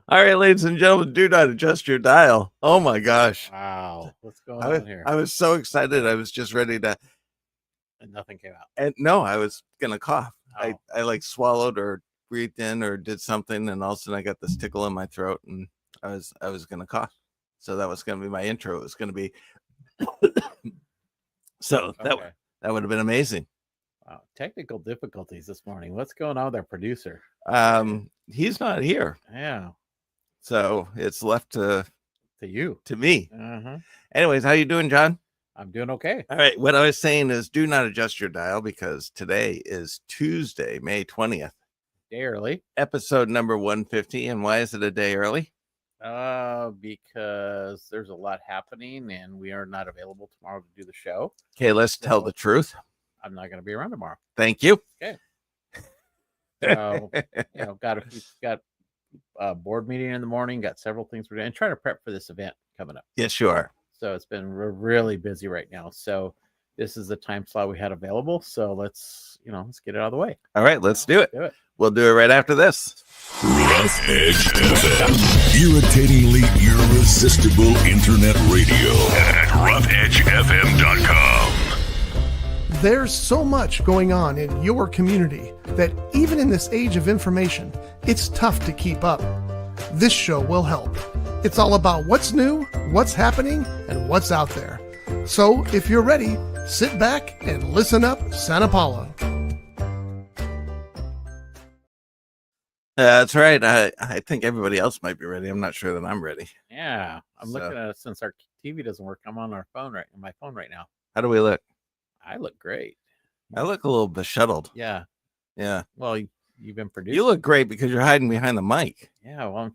All right, ladies and gentlemen, do not adjust your dial. Oh my gosh. Wow. What's going on here? I was so excited. I was just ready to, And nothing came out. and no, I was going to cough. Oh. I like swallowed or breathed in or did something. And all of a sudden I got this tickle in my throat and I was going to cough. So that was going to be my intro. It was going to be, so that would have been amazing. Wow. Technical difficulties this morning. What's going on with our producer? He's not here. Yeah. So it's left to me. Uh-huh. Anyways, how you doing, John? I'm doing okay. All right. What I was saying is do not adjust your dial because today is Tuesday, May 20th. Day early. Episode number 150. And why is it a day early? Because there's a lot happening and we are not available tomorrow to do the show. Okay, let's tell the truth. I'm not going to be around tomorrow. Thank you. Okay. So, got a board meeting in the morning, got several things we're doing, and trying to prep for this event coming up. Yes, you are. So it's been really busy right now. So this is the time slot we had available. So let's get it out of the way. All right, let's do it. Do it. We'll do it right after this. Rough Edge FM. Irritatingly irresistible internet radio at roughedgefm.com. There's so much going on in your community that even in this age of information, it's tough to keep up. This show will help. It's all about what's new, what's happening, and what's out there. So if you're ready, sit back and listen up, Santa Paula. That's right. I think everybody else might be ready. I'm not sure that I'm ready. Yeah, I'm looking at it since our TV doesn't work. I'm on my phone right now. How do we look? I look great. I look a little befuddled. Yeah. Yeah. Well, you've been producing. You look great because you're hiding behind the mic. Yeah. Well,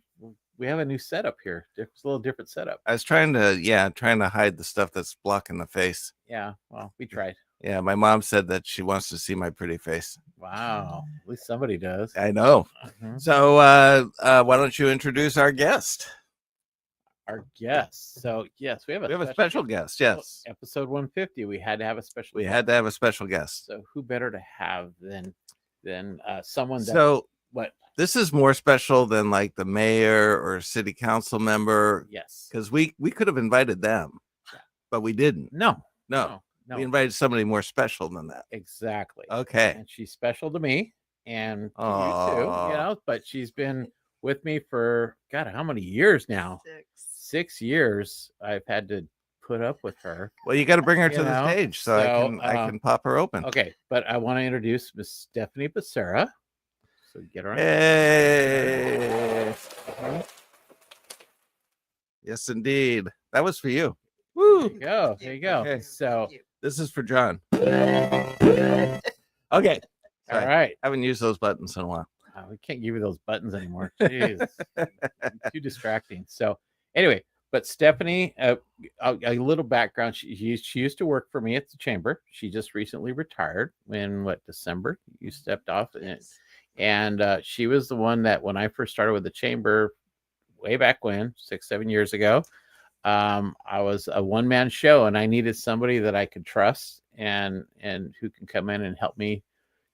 we have a new setup here. It's a little different setup. I was trying to hide the stuff that's blocking the face. Yeah. Well, we tried. Yeah. My mom said that she wants to see my pretty face. Wow. At least somebody does. I know. Uh-huh. So why don't you introduce our guest? Our guest. So yes, we have a special guest. Yes. Episode 150. We had to have a special. We had to have a special guest. So who better to have than someone that. So what? This is more special than like the mayor or city council member. Yes. Because we could have invited them, but we didn't. No. We invited somebody more special than that. Exactly. Okay. And she's special to me and to you too. But she's been with me for God, how many years now? 6 years. I've had to put up with her. Well, you got to bring her to the stage so I can pop her open. Okay, but I want to introduce Miss Stephanie Becerra. So get her on. Hey. Yes, indeed. That was for you. Woo. There you go. Okay. So this is for John. Okay. Sorry. All right. I haven't used those buttons in a while. Oh, we can't give you those buttons anymore. Jeez. Too distracting. So anyway, but Stephanie, a little background. She used to work for me at the chamber. She just recently retired in December. You stepped off, and she was the one that when I first started with the chamber, way back when, 6-7 years ago, I was a one-man show, and I needed somebody that I could trust and who can come in and help me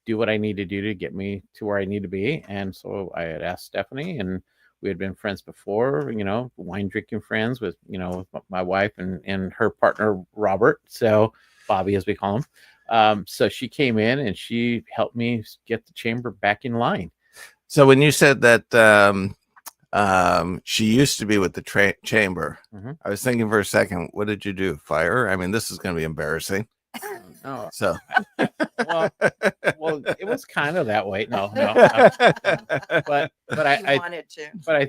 do what I need to do to get me to where I need to be. And so I had asked Stephanie, and we had been friends before, wine drinking friends with my wife and her partner, Robert. So Bobby, as we call him. So she came in and she helped me get the chamber back in line. So when you said that, she used to be with the chamber, I was thinking for a second, what did you do? Fire? I mean, this is going to be embarrassing. Oh, so well, it was kind of that way. No, but I wanted to. But I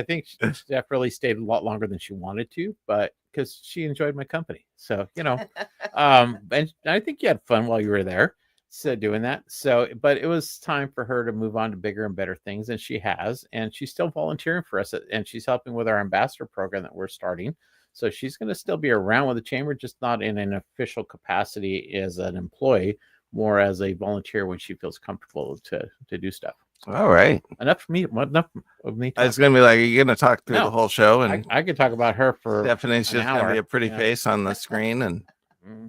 think Steph really stayed a lot longer than she wanted to, but because she enjoyed my company. So and I think you had fun while you were there, so doing that. So, but it was time for her to move on to bigger and better things, and she has, and she's still volunteering for us, and she's helping with our ambassador program that we're starting. So she's going to still be around with the chamber, just not in an official capacity as an employee, more as a volunteer when she feels comfortable to do stuff. All right. Enough for me. Enough of me. It's going to be like, are you going to talk through the whole show? And I could talk about her for Stephanie's just going to be a pretty face on the screen, and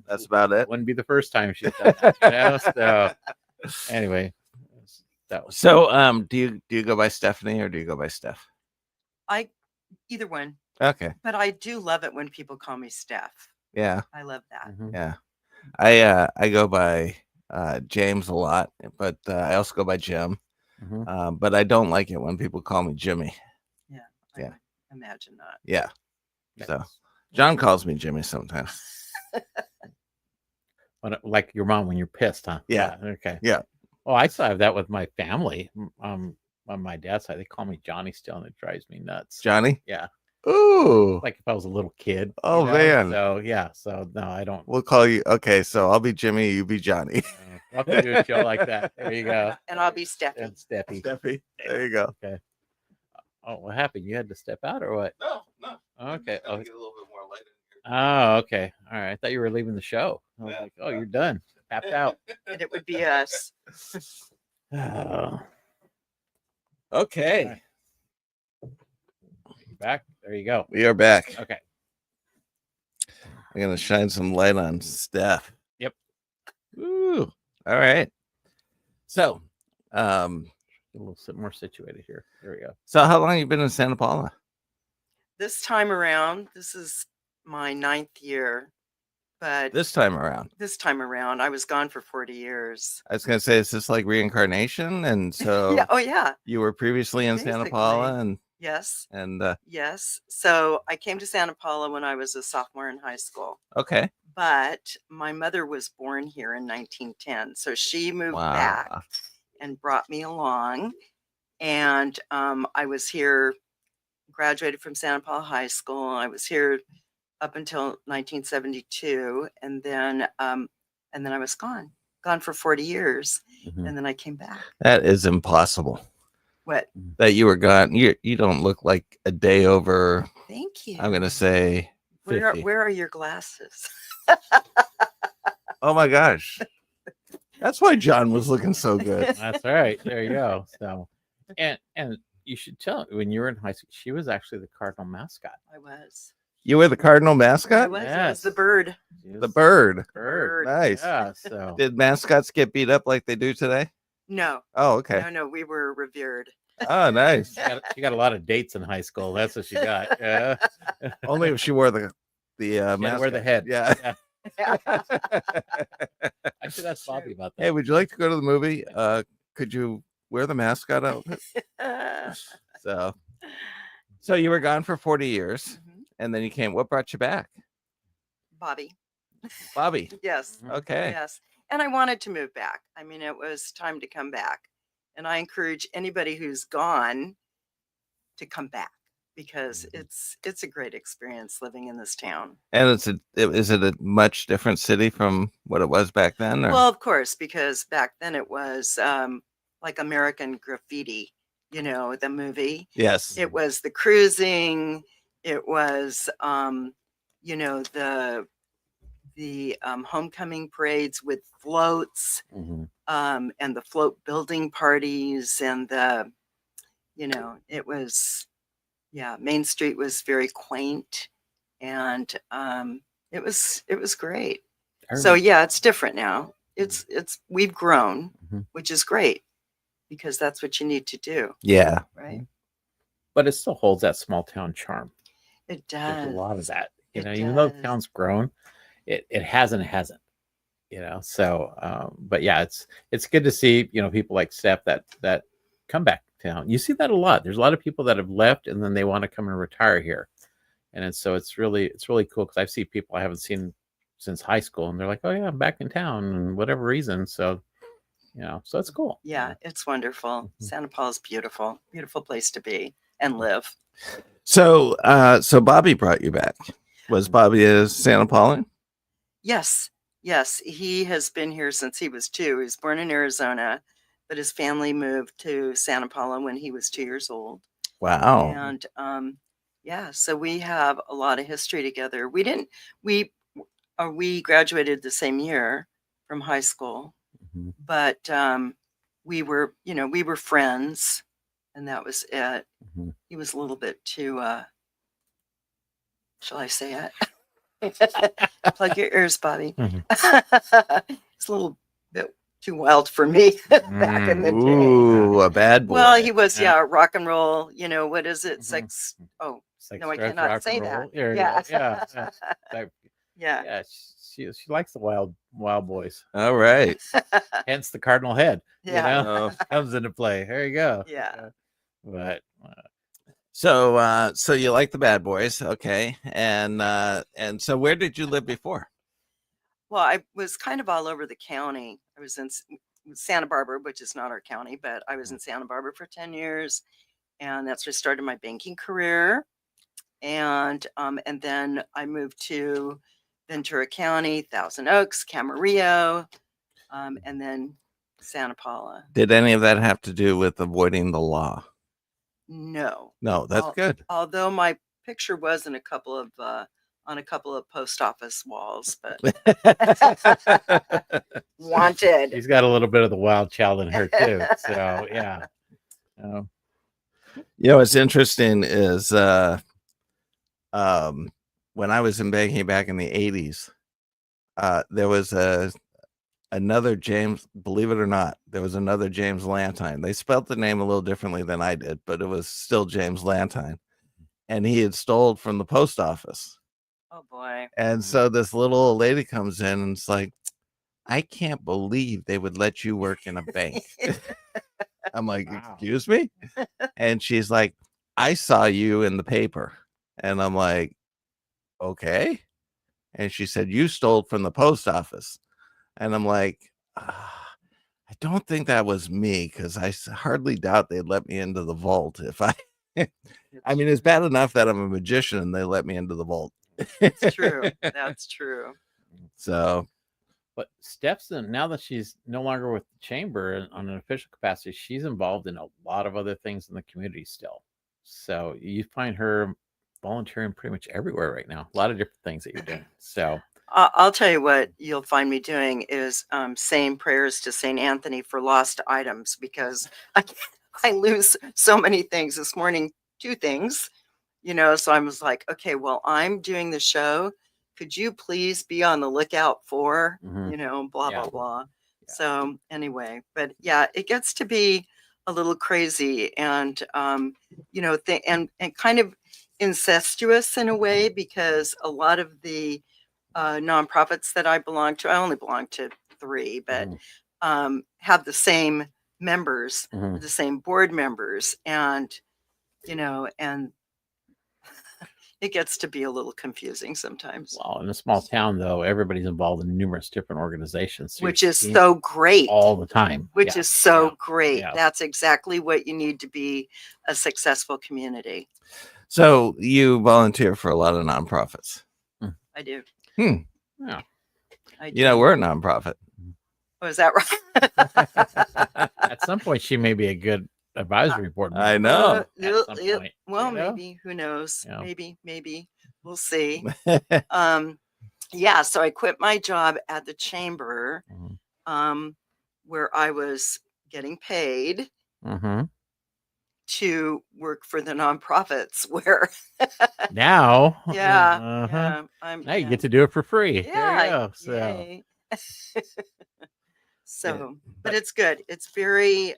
that's about it. Wouldn't be the first time she's done that. So, anyway, that was so. Do you go by Stephanie or do you go by Steph? Either one, Okay. but I do love it when people call me Steph. Yeah. I love that. Mhm. Yeah. I go by James a lot, but I also go by Jim. Mhm. But I don't like it when people call me Jimmy. Yeah. Yeah. I imagine that. Yeah. So That's- John calls me Jimmy sometimes. like your mom when you're pissed, huh? Yeah. Okay. Yeah. Oh, I still have that with my family. On my dad's side, they call me Johnny still, and it drives me nuts. Johnny? Yeah. Ooh. Like if I was a little kid. Oh, man. So yeah. So no, I don't. We'll call you. Okay, so I'll be Jimmy, you be Johnny. I'll have to do a show like that. There you go. And I'll be Steffi. And Steffi. Steffi. There you go. Okay. Oh, what happened? You had to step out or what? No. Okay. Get a little bit more light in here. Oh, okay. All right. I thought you were leaving the show. I was Yeah. like, oh, you're done. Tapped out. And it would be us. Oh, Okay. you back? There you go. We are back. Okay. I'm gonna shine some light on Steph. Yep. Ooh. All right. So, A little more situated here. There we go. so how long you been in Santa Paula? This time around, this is my 9th year, but This time around. this time around, I was gone for 40 years. I was gonna say, is this like reincarnation? And so Yeah. Oh, yeah. you were previously in Santa Basically. Paula, and Yes. and Yes. So I came to Santa Paula when I was a sophomore in high school, okay. but my mother was born here in 1910. So she moved back Wow. and brought me along. And I was here, graduated from Santa Paula High School. I was here up until 1972. And then I was gone for 40 years. Mhm. And then I came back. That is impossible. What? That you were gone. You don't look like a day over. Thank you. I'm gonna say 50. Where are your glasses? Oh my gosh. That's why John was looking so good. That's all right. There you go. So, and you should tell when you were in high school, she was actually the Cardinal mascot. I was. You were the Cardinal I mascot? was. It was Yes. the bird. She was The bird. Bird. Nice. Yeah. So Did mascots get beat up like they do today? No. Oh, okay. No, we were revered. Oh, nice. she got a lot of dates in high school. That's what she got. Yeah. Only if she wore the She had to mask. wear the head. Yeah. I should ask Bobby about that. Hey, would you like to go to the movie? Could you wear the mascot outfit? So you were gone for 40 years, Mhm. and then you came. What brought you back? Bobby. Bobby. Yes. Okay. Yes. And I wanted to move back. I mean, it was time to come back. And I encourage anybody who's gone to come back because it's a great experience living in this town. And is it a much different city from what it was back then? Or? Well, of course, because back then it was like American Graffiti, the movie. Yes. It was the cruising. It was, the homecoming parades with floats, Mhm. and the float building parties, and it was, Main Street was very quaint, and it was great. I So remember- it's different now. We've grown, Mhm. which is great because that's what you need to do, Yeah. right? but it still holds that small town charm. It There's does. a lot of that. It Even though the does. town's grown, it hasn't. So but yeah, it's good to see, people like Steph that come back to town. You see that a lot. There's a lot of people that have left and then they want to come and retire here. And so it's really cool because I've seen people I haven't seen since high school and they're like, oh yeah, I'm back in town and whatever reason. So, so it's cool. Yeah, it's wonderful. Mhm. Santa Paula's beautiful, beautiful place to be and live. So Bobby brought you back. Was Bobby a Santa Paulan? Yes, he has been here since he was 2. He was born in Arizona, but his family moved to Santa Paula when he was 2 years old. Wow. And so we have a lot of history together. We graduated the same year from high school, Mhm. but we were friends, and that was it. Mhm. He was a little bit too shall I say it? Plug your ears, Bobby. Mhm. It's a little bit too wild for me back in the day. Ooh, a bad boy. Well, he was, Yeah. rock and roll, what is it? Mhm. Sex. Oh, Sex, no, I drugs, cannot rock and say roll. that. There you Yeah. go. Yeah. That- Yeah. yeah. She likes the wild boys. All right. Hence the cardinal head. Yeah. You know, comes into play. There you go. Yeah. But So you like the bad boys, okay? And so where did you live before? Well, I was kind of all over the county. I was in Santa Barbara, which is not our county, but I was in Santa Barbara for 10 years. And that's where I started my banking career. And then I moved to Ventura County, Thousand Oaks, Camarillo, and then Santa Paula. Did any of that have to do with avoiding the law? No. No, that's good. Although my picture was in on a couple of post office walls, but wanted. she's got a little bit of the wild child in her too. So yeah. What's interesting is when I was in banking back in the 80s, there was another James, believe it or not, there was another James Lantine. They spelled the name a little differently than I did, but it was still James Lantine. And he had stole from the post office. Oh boy. And so this little old lady comes in and it's like, I can't believe they would let you work in a bank. I'm like, Wow. excuse me? And she's like, I saw you in the paper. And I'm like, okay. And she said, you stole from the post office. And I'm like, I don't think that was me, because I hardly doubt they'd let me into the vault if I I mean, it's bad enough that I'm a magician and they let me into the vault. It's true. That's true. So, but Stepson, now that she's no longer with the chamber on an official capacity, she's involved in a lot of other things in the community still. So you find her volunteering pretty much everywhere right now. A lot of different things that you're doing. So I'll tell you what you'll find me doing is saying prayers to St. Anthony for lost items, because I lose so many things. This morning, 2 things, so I was like, okay, well, I'm doing the show. Could you please be on the lookout for, Mhm. blah, Yeah. blah, blah. Yeah. So anyway, but yeah, it gets to be a little crazy and, and kind of incestuous in a way, because a lot of the nonprofits that I belong to, I only belong to 3, but have the same members, Mhm. the same board members, and and it gets to be a little confusing sometimes, Well, in a small town, though, everybody's involved in numerous different organizations, so which you're is seeing so great. all the time. Which Yeah, is so yeah, great. yeah. That's exactly what you need to be a successful community. so you volunteer for a lot of nonprofits. I do. Yeah. I do. We're a nonprofit. Oh, is that right? At some point, she may be a good advisory board member. I know. At some point, Well, you know? maybe. Who knows? Yeah. Maybe. We'll see. So I quit my job at the chamber, Mhm. where I was getting paid Mhm. to work for the nonprofits where Now, yeah, uh-huh. I'm Now you get to do it for free. There yeah, you go. So yay. So, but it's good. It's very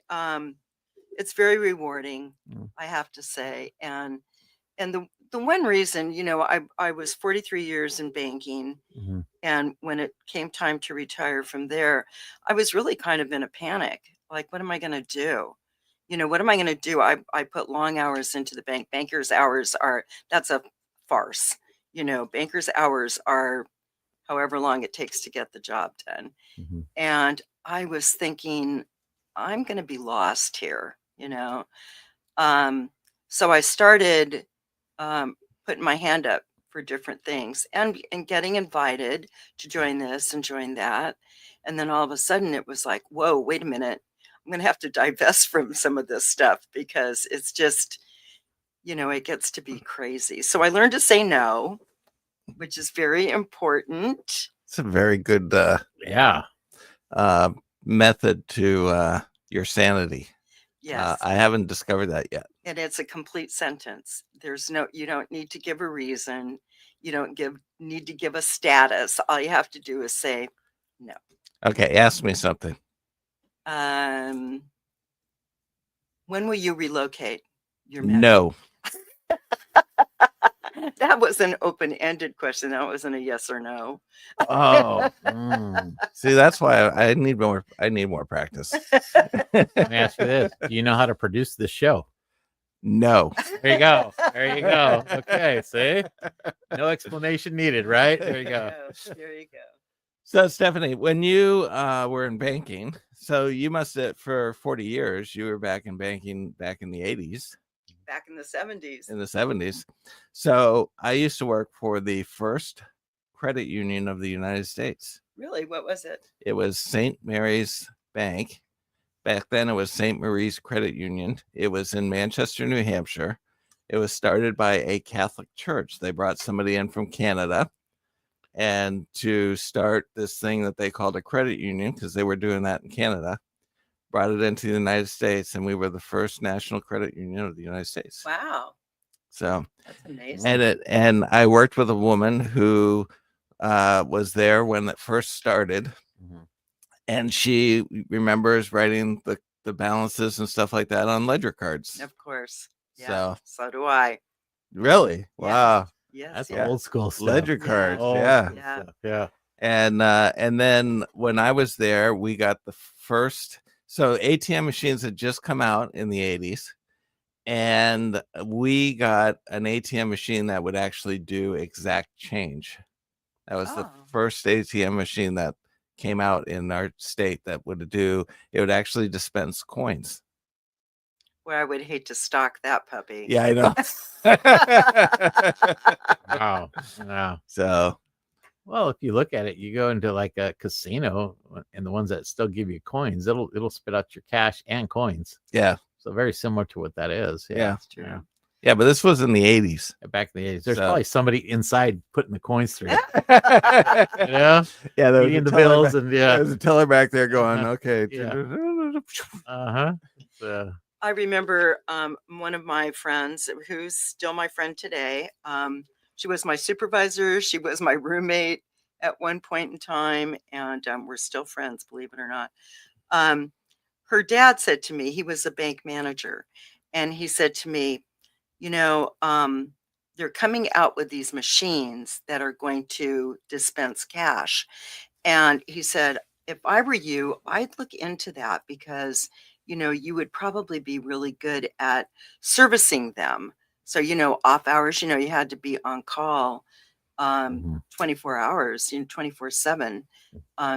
rewarding, Mm. I have to say. And the one reason, I was 43 years in banking, Mhm. and when it came time to retire from there, I was really kind of in a panic. Like, what am I going to do? What am I going to do? I put long hours into the bank. Bankers' hours that's a farce. Bankers' hours are however long it takes to get the job done. Mhm. And I was thinking, I'm going to be lost here, So I started putting my hand up for different things and getting invited to join this and join that. And then all of a sudden it was like, whoa, wait a minute. I'm going to have to divest from some of this stuff, because it's just, it gets to be crazy. So I learned to say no, which is very important. It's a very good Yeah. method to your sanity. Yes. I haven't discovered that yet. And it's a complete sentence. You don't need to give a reason. You don't need to give a status. All you have to do is say no. Okay, ask me something. When will you relocate? Your mansion? No. That was an open-ended question. That wasn't a yes or no. Oh, See, that's why I need more. I need more practice. let me ask you this: do you know how to produce this show? No. There you go. There you go. Okay, see, no explanation needed, right? There you go. There you go. So, Stephanie, when you were in banking, so you must have for 40 years, you were back in banking back in the 80s, Back in the 70s. in the 70s. So I used to work for the first credit union of the United States. Really? What was it? It was St. Mary's Bank. Back then, it was St. Mary's Credit Union. It was in Manchester, New Hampshire. It was started by a Catholic church. They brought somebody in from Canada and to start this thing that they called a credit union, because they were doing that in Canada, brought it into the United States, and we were the first national credit union of the United States. Wow. So, That's amazing. and I worked with a woman who was there when it first started, and she remembers writing the balances and stuff like that on ledger cards. Of course. Yeah. So, So do I. really? Yeah. Wow. Yes. That's Yeah. old school stuff. Ledger Yeah. cards. Old Yeah. school Yeah. stuff, yeah. And then when I was there, we got the first. So ATM machines had just come out in the 80s, and we got an ATM machine that would actually do exact change. That was the Oh. first ATM machine that came out in our state that would actually dispense coins. Where I would hate to stalk that puppy. Yeah, I know. Wow. Wow. So, Well, if you look at it, you go into like a casino, and the ones that still give you coins, it'll spit out your cash and coins. yeah. So very similar to what that is. Yeah. That's true. Yeah, but this was in the 80s. Back in the 80s, there's So- probably somebody inside putting the coins through. yeah, Yeah. there was Eating a the teller bills back- and there was a teller back there going, Uh-huh. okay. Yeah. Uh-huh. So, I remember one of my friends who's still my friend today. She was my supervisor. She was my roommate at one point in time, and we're still friends, believe it or not. Her dad said to me, he was a bank manager, and he said to me, you know, they're coming out with these machines that are going to dispense cash. And he said, if I were you, I'd look into that because, you know, you would probably be really good at servicing them. So, you know, off hours, you know, you had to be on call 24 hours, you know, 24/7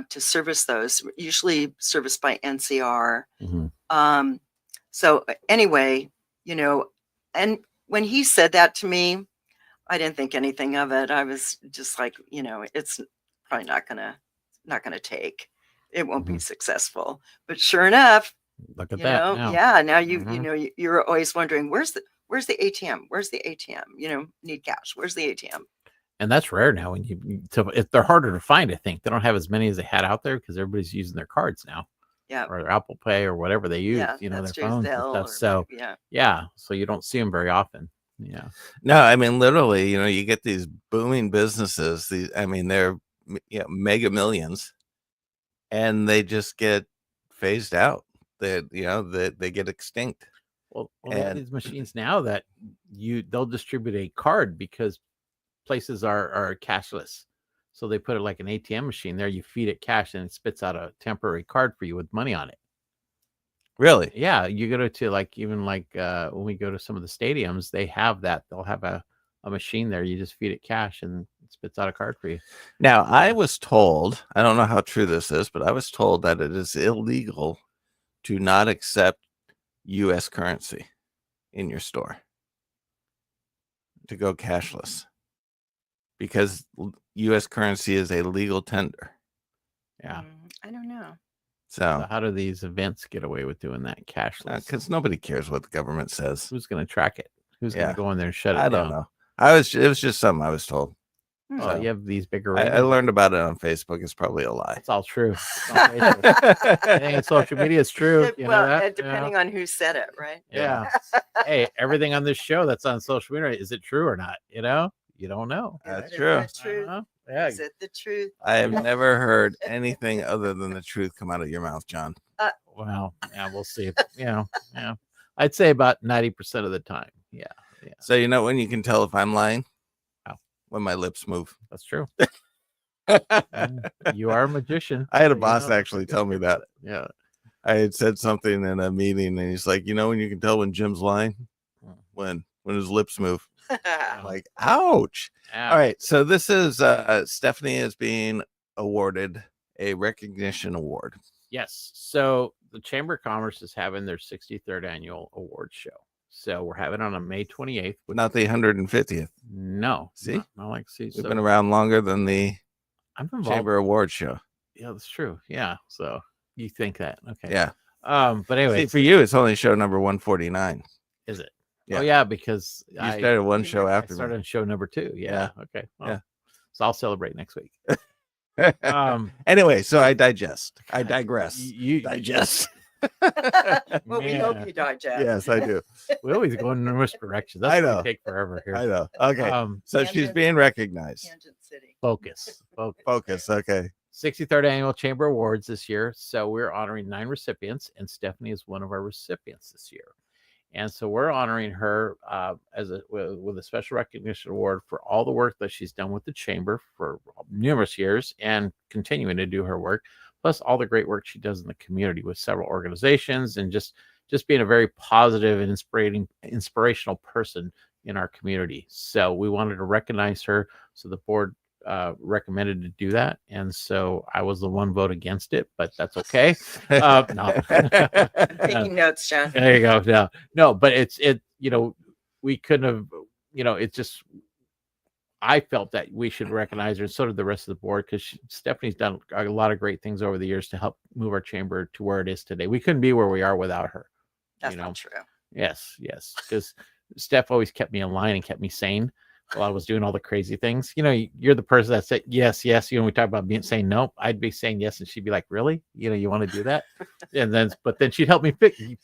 to service those, usually serviced by NCR. So anyway, you know, and when he said that to me, I didn't think anything of it. I was just like, you know, it's probably not gonna take. It won't be successful. But sure enough, look at you that. know, now. yeah. Now you Mhm. know you're always wondering where's the ATM? Where's the ATM? You know, need cash. Where's the ATM? And that's rare now. When if they're harder to find, I think they don't have as many as they had out there because everybody's using their cards now, Yeah. or their Apple Pay or whatever they use. Yeah, You know, their that's true. phones and Zelle stuff. or- So yeah. yeah, so you don't see them very often. Yeah. No, I mean, literally, you know, you get these booming businesses. They're mega millions, and they just get phased out. They get extinct. Well, they have And- these machines now that they'll distribute a card because places are cashless. So they put it like an ATM machine there. You feed it cash, and it spits out a temporary card for you with money on it. Really? Yeah, you go to when we go to some of the stadiums, they have that. They'll have a machine there. You just feed it cash, and it spits out a card for you. Now, I was told, I don't know how true this is, but I was told that it is illegal to not accept U.S. currency in your store, to go cashless, because U.S. currency is a legal tender. Yeah. I don't know. So So, how do these events get away with doing that cashless? because nobody cares what the government says. Who's going to track it? Who's going Yeah. to go in there and shut it I down? don't know. It was just something I was told. Well, So, you have these bigger. I learned about it on Facebook. It's probably a lie. It's all true. It's on Facebook. Anything in social media is true. You know Well, that? depending on who said it, right? Yeah. Hey, everything on this show that's on social media, is it true or not? You know, you don't know. That's Is it true. the truth? Uh-huh. Yeah. Is it the truth? I have never heard anything other than the truth come out of your mouth, John. Well, yeah, we'll see. Yeah. I'd say about 90% of the time. Yeah. So you know when you can tell if I'm lying? How? When my lips move. That's true. You are a magician. I had a so you boss know. actually tell me that. Yeah. I had said something in a meeting, and he's like, you know when you can tell when Jim's lying? When his lips move. I'm like, ouch. Yeah. All right. So this is Stephanie is being awarded a recognition award. Yes. So the Chamber of Commerce is having their 63rd annual award show. So we're having it on May 28th. Not the 150th. No. See? not like see. We've So been around longer than the I'm involved. Chamber Award show. Yeah, that's true. Yeah. So you think that. Okay. Yeah. But anyway, See, for you, it's only show number 149. is it? Yeah. Oh yeah, because You started one show I after started me. on show number 2. Yeah. Okay. Well, Yeah. So I'll celebrate next week. Anyway, so I digest. I digress. You Digest. Well, we hope you digest. Yes, I do. We always go in numerous directions. That's I why know. we take forever here. I know. Okay. So she's Tangent. being recognized. Tangent City. Focus. Focus. Okay. 63rd annual Chamber Awards this year. So we're honoring 9 recipients, and Stephanie is one of our recipients this year. And so we're honoring her with a special recognition award for all the work that she's done with the Chamber for numerous years and continuing to do her work, plus all the great work she does in the community with several organizations and just being a very positive and inspirational person in our community. So we wanted to recognize her. So the board recommended to do that, and so I was the one vote against it, but that's okay. No. Taking notes, John. There you go. No, but it we couldn't have, it's just I felt that we should recognize her, and so did the rest of the board, because Stephanie's done a lot of great things over the years to help move our chamber to where it is today. We couldn't be where we are without her. That's not true. Yes, because Steph always kept me in line and kept me sane while I was doing all the crazy things. You're the person that said yes. We talk about saying no. I'd be saying yes, and she'd be like, "Really? You want to do that?" But then she'd help me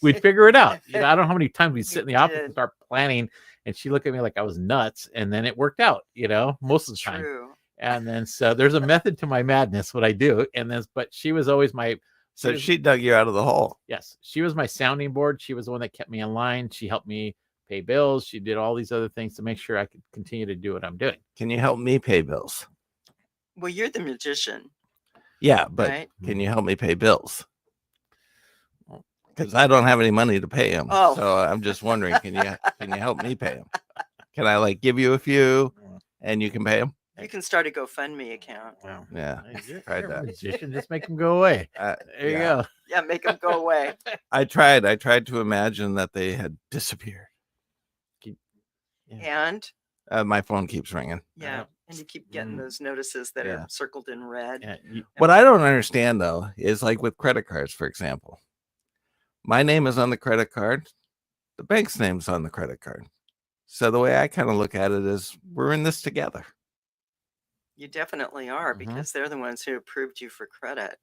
we'd figure it out. I don't know how many times we'd sit in the office and start planning, and she'd look at me like I was nuts, and then it worked out. Most of the time. True. And then so there's a method to my madness, what I do, but she was always So she dug you out of the hole. Yes, she was my sounding board. She was the one that kept me in line. She helped me pay bills. She did all these other things to make sure I could continue to do what I'm doing. Can you help me pay bills? Well, you're the magician, Yeah, but right? can you help me pay bills? Because I don't have any money to pay them. Oh. So I'm just wondering, can you help me pay them? Can I give you a few and you can pay them? You can start a GoFundMe account. Wow. Yeah, You're tried a that. magician. Just make them go away. There you yeah. go. Yeah, make them go away. I tried to imagine that they had disappeared. And My phone keeps ringing. yeah, and you keep getting Mm. those notices that Yeah. are circled in red. Yeah, What I don't understand though is with credit cards, for example, my name is on the credit card, the bank's name's on the credit card. So the way I kind of look at it is we're in this together. You definitely are, Mhm. because they're the ones who approved you for credit.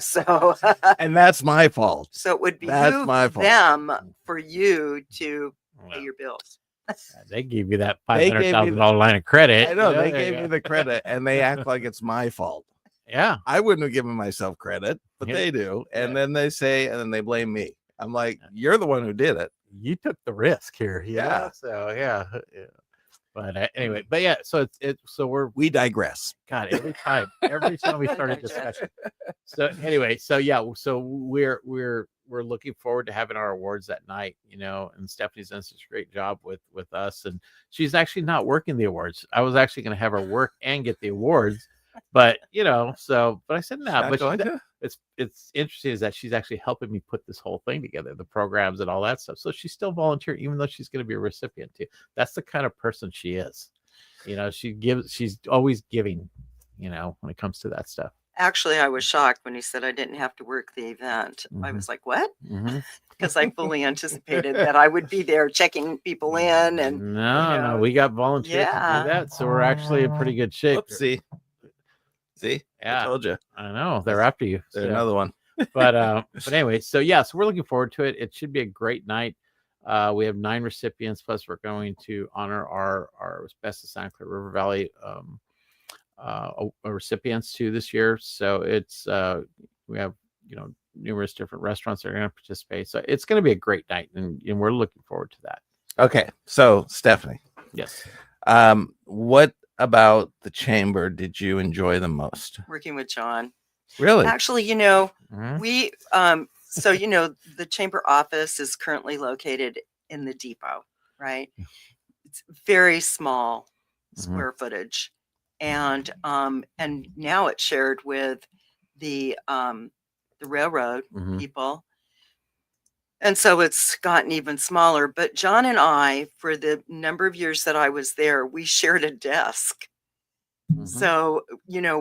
So And that's my fault. so it would That's behoove my fault. them for you to pay well, your bills. they gave you that They gave me $500,000 line of credit. I know Yeah, they there you gave me go. the credit and they act like it's my fault. Yeah. I wouldn't have given myself credit, but Yeah. they do. And Yeah. then they say, and then they blame me. I'm like, you're the one who did it. You took the risk here. Yeah. So yeah. But anyway, so so We digress. God, every time we start a discussion. So anyway, so we're looking forward to having our awards that night, and Stephanie's done such a great job with us, and she's actually not working the awards. I was actually going to have her work and get the awards, but but I said no. Not But going to? it's interesting is that she's actually helping me put this whole thing together, the programs and all that stuff. So she's still volunteering, even though she's going to be a recipient too. That's the kind of person she is. She's always giving, when it comes to that stuff. Actually, I was shocked when he said I didn't have to work the event. I Mhm. was like, what? Mm-hmm. Because I fully anticipated that I would be there checking people in. And No, we got volunteers to Yeah. do that, so we're actually in pretty good shape. Oopsie. See? I Yeah, told you. I know they're after you. There's so- another one. but anyway, so we're looking forward to it. It should be a great night. We have 9 recipients, plus we're going to honor our Best of Santa Clara River Valley recipients too this year. So it's we have numerous different restaurants that are going to participate. So it's going to be a great night, and we're looking forward to that. Okay, so Stephanie, Yes. what about the chamber did you enjoy the most? Working with John. Really? Actually, Mhm. we so the chamber office is currently located in the depot, right? It's very small square footage, and now it's shared with the railroad Mhm. people, and so it's gotten even smaller. But John and I, for the number of years that I was there, we shared a desk. Mhm. So,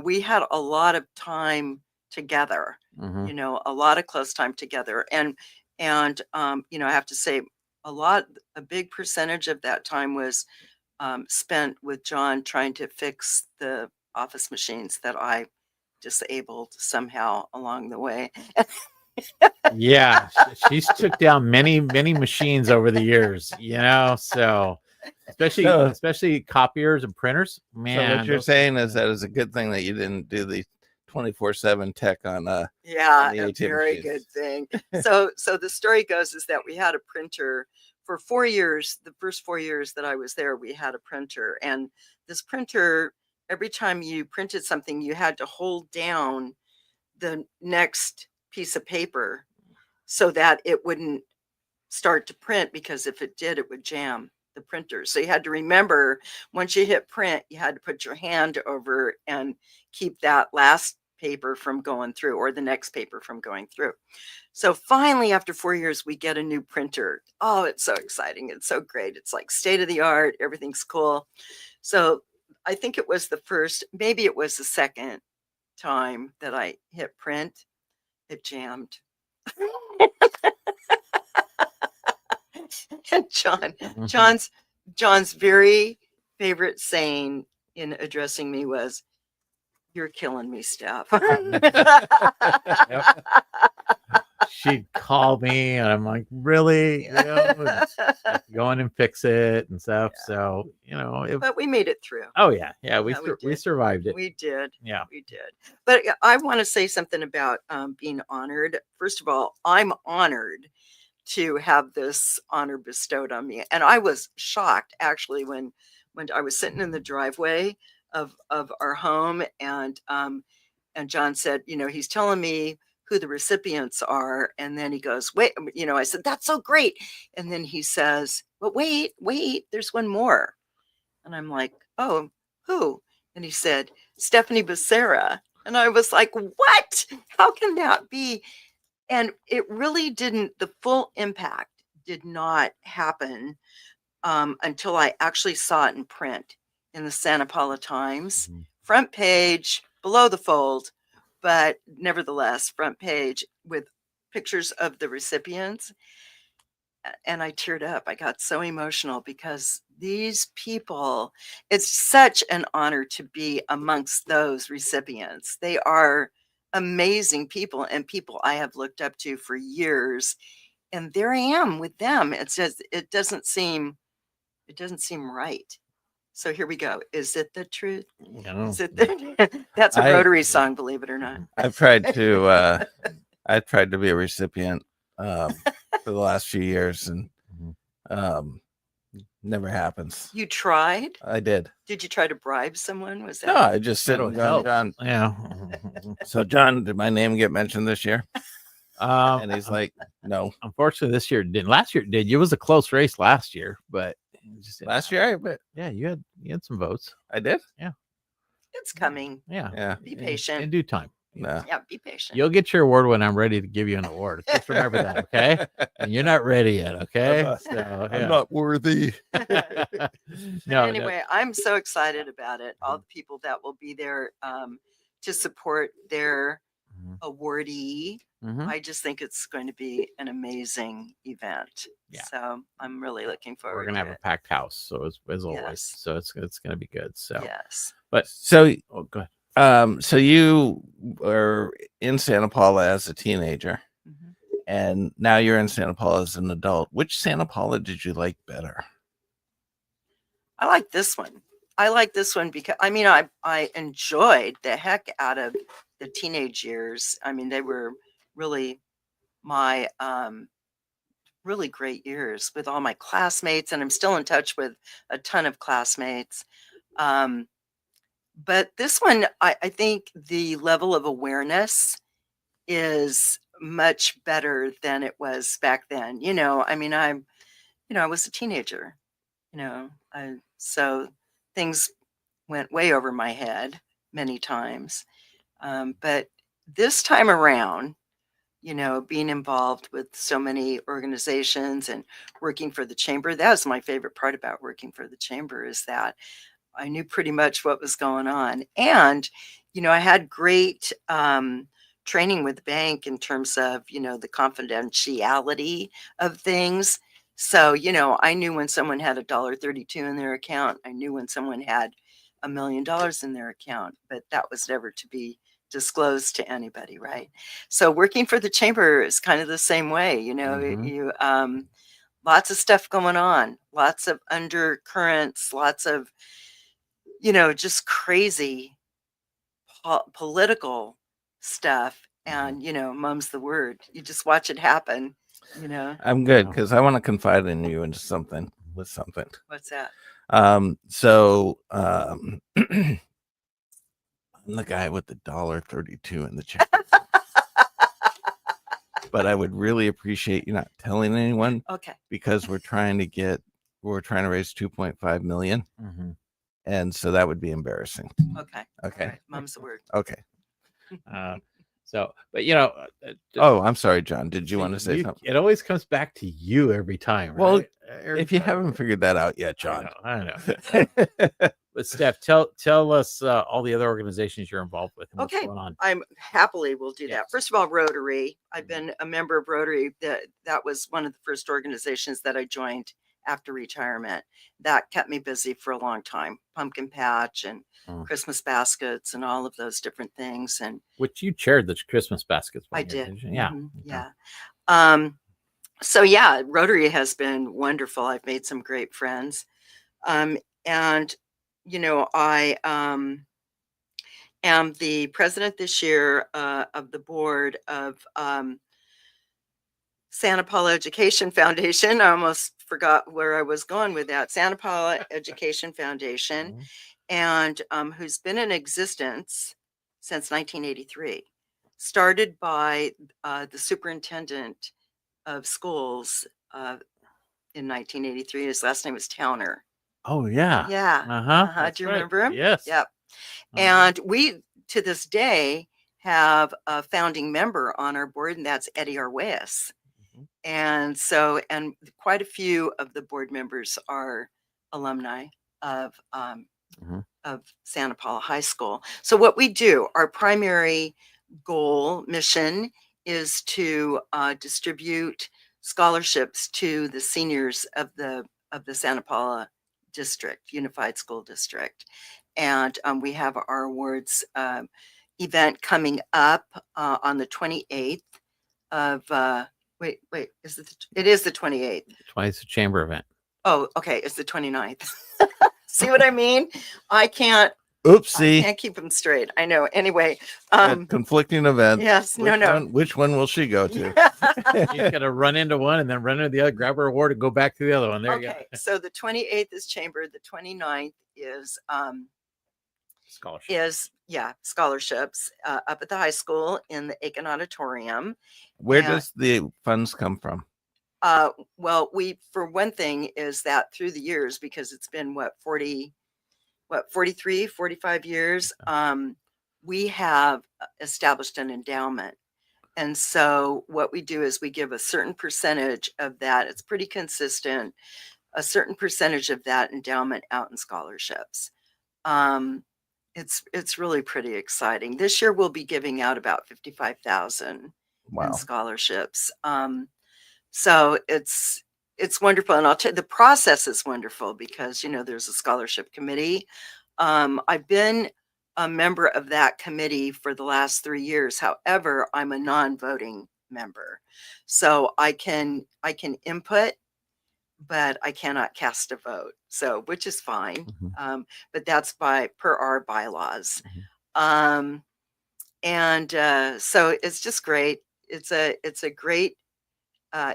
we had a lot of time together, Mhm. a lot of close time together. And I have to say a big percentage of that time was spent with John trying to fix the office machines that I disabled somehow along the way. Yeah, she's took down many machines over the years, so So- especially copiers and printers. Man, So what you're those saying things- is that it's a good thing that you didn't do the 24/7 tech on Yeah, the a ATM very machines. good thing. So the story goes is that we had a printer for 4 years. The first 4 years that I was there, we had a printer, and this printer, every time you printed something, you had to hold down the next piece of paper so that it wouldn't start to print, because if it did, it would jam the printer. So you had to remember, once you hit print, you had to put your hand over and keep that last paper from going through, or the next paper from going through. So finally, after 4 years, we get a new printer. Oh, it's so exciting. It's so great. It's like state of the art. Everything's cool. So I think it was the first, maybe it was the second time that I hit print. It jammed. And Mhm. John's very favorite saying in addressing me was, "You're killing me, Steph." She'd call me, and I'm like, really? Go in and fix it and stuff. So But we made it through. oh yeah, we Yeah, we we did. survived it. We did. Yeah. We did. But I want to say something about being honored. First of all, I'm honored to have this honor bestowed on me, and I was shocked actually when I was sitting in the driveway of our home, and John said, he's telling me who the recipients are, and then he goes, wait, I said, that's so great, and then he says, but wait, there's one more, and I'm like, oh, who? And he said, Stephanie Becerra. And I was like, what? How can that be? And it really didn't, the full impact did not happen until I actually saw it in print in the Santa Paula Times, Mhm. front page, below the fold, but nevertheless, front page with pictures of the recipients. And I teared up. I got so emotional because these people, it's such an honor to be amongst those recipients. They are amazing people and people I have looked up to for years. And there I am with them. It's just, it doesn't seem right. So here we go. Is it the truth? Is it that's a I- Rotary song, believe it or not. I've tried to I've tried to be a recipient for the last few years, and never happens. You tried? I did. Did you try to bribe someone? Was that No, I just sit That'll and help. John. Yeah. So John, did my name get mentioned this year? And he's like, no. Unfortunately, this year it didn't. Last year it did. It was a close race last year, but it just didn't Last happen. year, I bet Yeah, you had some votes. I did. it's coming? Yeah. Yeah. Be patient. In due time. No. Yeah, be patient. You'll get your award when I'm ready to give you an award. Just remember that, okay? And you're not ready yet, okay? So, yeah. I'm not worthy. No, Anyway, I'm so excited about it. All the people that will be there to support their Mhm. awardee. Mhm. I just think it's going to be an amazing event. Yeah. So I'm really looking forward. We're gonna to have a it. packed house, so as always. Yes. So it's gonna be good. So, Yes. but So oh, go ahead. so you were in Santa Paula as a teenager, Mhm. and now you're in Santa Paula as an adult. Which Santa Paula did you like better? I like this one. I like this one because I enjoyed the heck out of the teenage years. I mean, they were really my really great years with all my classmates, and I'm still in touch with a ton of classmates. Um, but this one, I think the level of awareness is much better than it was back then. I mean, I was a teenager, so things went way over my head many times. But this time around, being involved with so many organizations and working for the chamber, that was my favorite part about working for the chamber, is that I knew pretty much what was going on. And, I had great training with the bank in terms of, the confidentiality of things. So, I knew when someone had $1.32 in their account. I knew when someone had $1 million in their account, but that was never to be disclosed to anybody, right? So working for the chamber is kind of the same way. Mhm. You lots of stuff going on, lots of undercurrents, lots of just crazy political stuff. And mum's the word. You just watch it happen. I'm good Wow. because I want to confide in you into something with something. What's that? So I'm the guy with the $1.32 in the check. But I would really appreciate you not telling anyone, Okay. because we're trying to raise 2.5 million, Mhm. and so that would be embarrassing. Okay. Okay. All right. Mum's the word. Okay. But Oh, I'm sorry, John. Did you want to say something? It always comes back to you every time. Well, right? Every If you time. haven't figured that out yet, John. I know. But Steph, tell us all the other organizations you're involved with and what's Okay. going on. I'm happily will do Yes. that. First of all, Rotary. I've been a member of Rotary. That was one of the first organizations that I joined after retirement. That kept me busy for a long time. Pumpkin patch and Mm. Christmas baskets and all of those different things. And Which you chaired the Christmas baskets. I one year, did. didn't you? Yeah. Mhm. Okay. Yeah. So yeah, Rotary has been wonderful. I've made some great friends. And I am the president this year of the board of Santa Paula Education Foundation. I almost forgot where I was going with that. Santa Paula Education Foundation, Mhm. and who's been in existence since 1983. Started by the superintendent of schools in 1983. His last name was Towner. Oh yeah. Yeah. Uh-huh. Do you remember him? Yes. Yep. Uh-huh. And we, to this day, have a founding member on our board, and that's Eddie Arguelles. Mhm. And quite a few of the board members are alumni of Mhm. Santa Paula High School. So what we do, our primary goal, mission, is to distribute scholarships to the seniors of the Santa Paula district, Unified School District. And we have our awards event coming up on the 28th of wait, it is the 28th. Twice the chamber event. Oh, okay, it's the 29th. See what I mean? I can't Oopsie. keep them straight. I know. Anyway, Conflicting events. yes, no. Which one will she go to? You got to run into one and then run into the other, grab her award, and go back to the other one. There you Okay, so the 28th is chamber, the 29th is go. Scholarship. scholarships up at the high school in the Aiken Auditorium. Where Yeah. does the funds come from? Well, we, for one thing, is that through the years, because it's been 43, 45 years, we have established an endowment. And so what we do is we give a certain percentage of that. It's pretty consistent, a certain percentage of that endowment out in scholarships. It's really pretty exciting. This year we'll be giving out about 55,000 Wow. in scholarships. So it's wonderful. And I'll tell you, the process is wonderful because, there's a scholarship committee. I've been a member of that committee for the last 3 years. However, I'm a non-voting member. So I can input, but I cannot cast a vote. So, which is fine. Mhm. But that's per our bylaws. Mhm. So it's just great. it's a great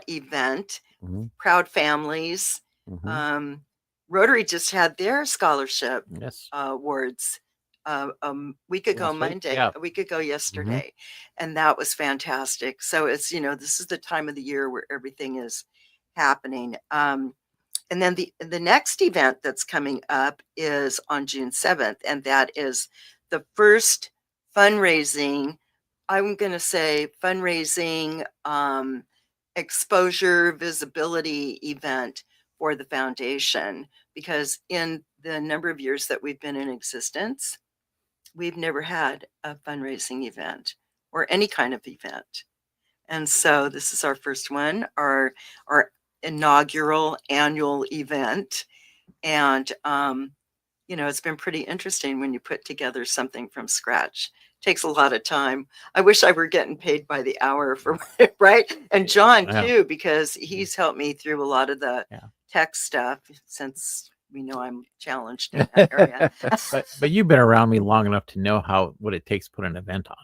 event. Mhm. Proud families. Mhm. Rotary just had their scholarship Yes. awards week ago Last week? Monday, Yeah. a week ago yesterday, and that was fantastic. So it's this is the time of the year where everything is happening. And then the next event that's coming up is on June 7th, and that is the first fundraising. I'm going to say fundraising exposure visibility event for the foundation, because in the number of years that we've been in existence, we've never had a fundraising event or any kind of event. And so this is our first one, our inaugural annual event. And it's been pretty interesting when you put together something from scratch. Takes a lot of time. I wish I were getting paid by the hour for it, right? And John Yeah. too, because he's helped me through a lot of the Yeah. tech stuff, since we know I'm challenged in that area. but you've been around me long enough to know what it takes to put an event on.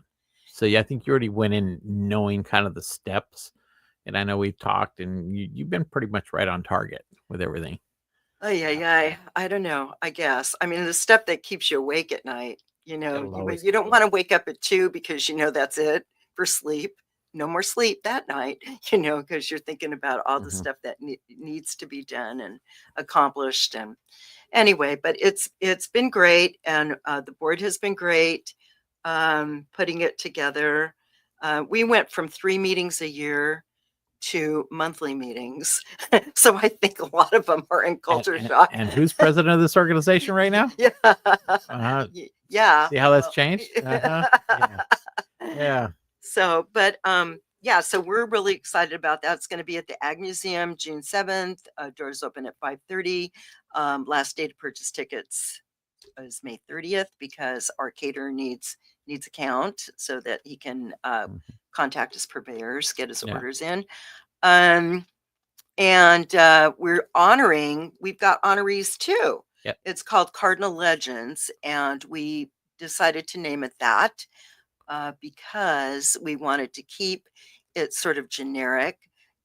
So yeah, I think you already went in knowing kind of the steps. And I know we've talked, and you've been pretty much right on target with everything. Oh yeah. I don't know. I guess. I mean, the stuff that keeps you awake at night. It'll always You don't keep want to wake up at 2 because that's it for sleep. No more sleep that night. Because you're thinking about all the Mhm. stuff that needs to be done and accomplished. And anyway, but it's been great, and the board has been great putting it together. We went from 3 meetings a year to monthly meetings. So I think a lot of them are in culture shock. And who's president of this organization right now? Yeah. Uh-huh. Yeah. See how that's well, changed? Uh-huh. Yeah. So, but so we're really excited about that. It's going to be at the Ag Museum, June 7th. Doors open at 5:30. Last day to purchase tickets is May 30th, because our caterer needs a count so that he can Mhm. contact his purveyors, get his Yeah. orders in. And we've got honorees too. Yep. It's called Cardinal Legends, and we decided to name it that because we wanted to keep it sort of generic.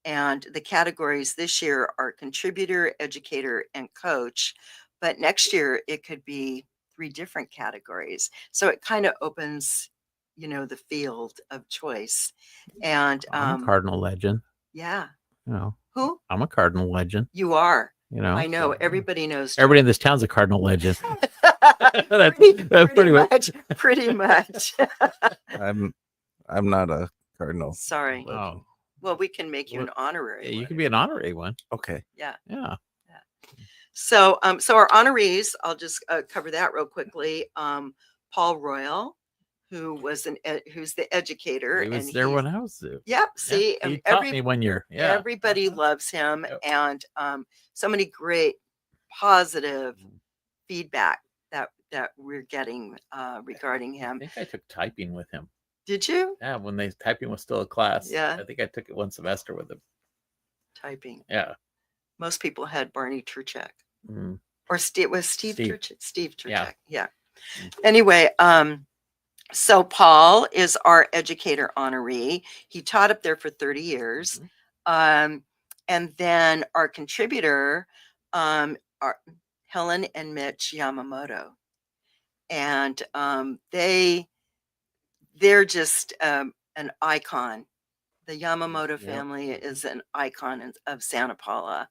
And the categories this year are contributor, educator, and coach. But next year it could be 3 different categories. So it kind of opens, the field of choice. And I'm a Cardinal legend. yeah. Who? I'm a Cardinal legend. You are. I know. so, Everybody knows. Everybody in this town's a Cardinal legend. that's pretty much. Pretty much. I'm not a cardinal. Sorry. Oh, Well, we can make you an honorary. yeah, you one. can be an honorary one. Okay. Yeah. Yeah. So, so our honorees, I'll just cover that real quickly. Paul Royal, who's the educator, He was and there when I was there. Yep. Yeah, See, he taught me 1 year. Yeah. everybody loves him, Yep. and so many great positive Mm-hmm. feedback that we're getting regarding I him. think I took typing with him. Did you? Yeah, when typing was still a class. Yeah. I think I took it 1 semester with him. Typing. Yeah. Most people had Barney Turchak. Mhm. Or Steve Steve Steve. Turchak. Steve Yeah. Turchak. Yeah. Anyway, so Paul is our educator honoree. He taught up there for 30 years. Mhm. And then our contributor are Helen and Mitch Yamamoto. And they're just an icon. The Yamamoto Yep. family is an icon of Santa Paula.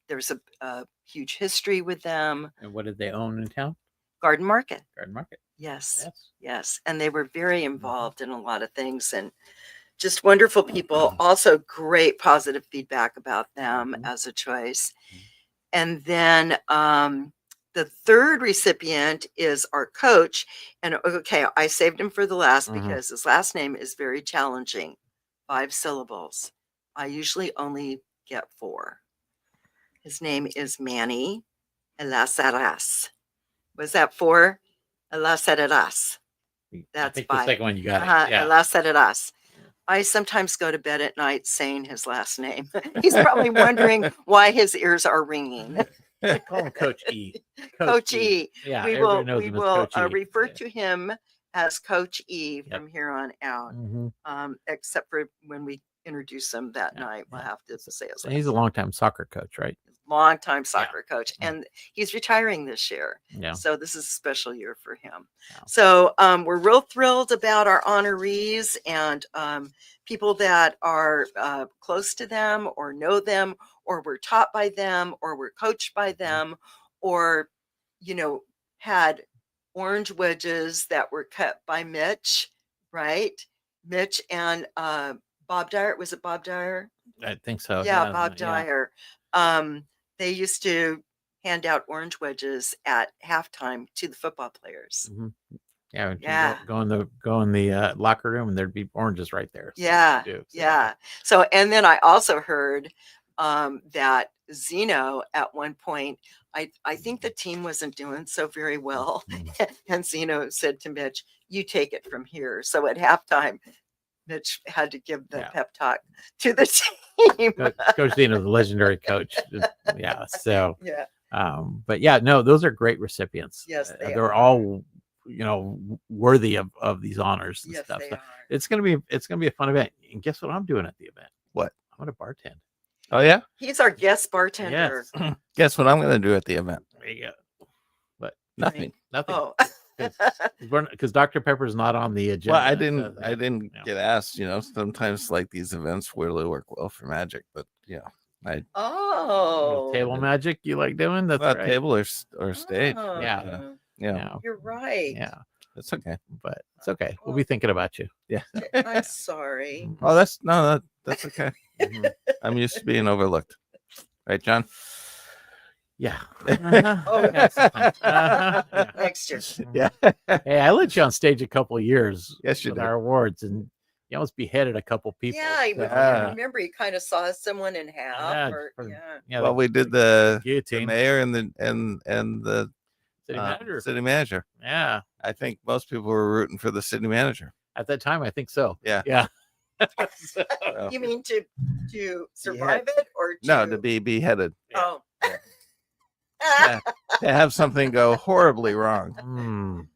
There's a huge history with them. And what did they own in town? Garden Market. Garden Market. Yes. Yes. Yes. And they were very involved in a lot of things, and just wonderful people. Also great positive feedback about them Mhm. as a choice. Mhm. And then the third recipient is our coach. And okay, I saved him for the last Mhm. because his last name is very challenging. 5 syllables. I usually only get 4. His name is Manny Elazaras. Was that 4? Elazaras. I That's think 5. the second one you got it. Yeah. Elazaras. I sometimes go to bed at night saying his last name. He's probably wondering why his ears are ringing. Call him Coach E. Coach E. Yeah. We everybody will knows him as Coach E. refer Yeah. to him as Coach E Yep. from here on out. Except for when we introduce him that Yeah, night, we'll yeah. have to say his And he's a longtime soccer coach, right? longtime soccer coach, Yeah. and he's retiring this year. Yeah. So this is a special year for him. Wow. So we're real thrilled about our honorees and people that are close to them or know them or were taught by them or were coached by them or, had orange wedges that were cut by Mitch, right? Mitch and Bob Dyer. Was it Bob Dyer? I think so. Yeah, Bob Yeah. Dyer. They used to hand out orange wedges at halftime to the football players. Yeah, when you Yeah. go in the locker room, and there'd be oranges right there. So Yeah, you do, so, yeah. So, and then I also heard that Zeno at one point, I think the team wasn't doing so very well, and Zeno said to Mitch, "You take it from here." So at halftime, Mitch had to give the Yeah. pep talk to the team. Coach Zeno, the legendary coach. Yeah. So, Yeah. but yeah, no, those are great recipients. Yes, they They're are. all, worthy of these honors and Yes, stuff. they So are. it's gonna be a fun event. And guess what I'm doing at the event? What? I'm gonna bartend. Oh yeah. He's our guest bartender. Yes. Guess what I'm going to do at the event? There you go. But Nothing. nothing. Oh, Because Dr. Pepper's not on the agenda. Well, I so, didn't yeah. get asked. Sometimes like these events really work well for Magic, but oh, Table magic you like doing? That's not right. table or stage. Oh, Yeah. Yeah. You're right. Yeah. It's okay. But it's okay. We'll be thinking about you. Yeah. I'm sorry. Oh, that's okay. I'm used to being overlooked, right, John? Yeah. Oh, Yes. Yeah. Next year. Yeah. Hey, I let you on stage a couple of years Yes, you with did. our awards, and you almost beheaded a couple people. Yeah, I Yeah. remember you kind of saw someone in half. Yeah, Or, for- yeah. Yeah, Well, we did the guillotine. mayor and the City manager. city manager. Yeah. I think most people were rooting for the city manager. At that time, I think so. Yeah. Yeah. So- So, You mean to survive it or no, to be beheaded, Oh. Yeah. to have something go horribly wrong.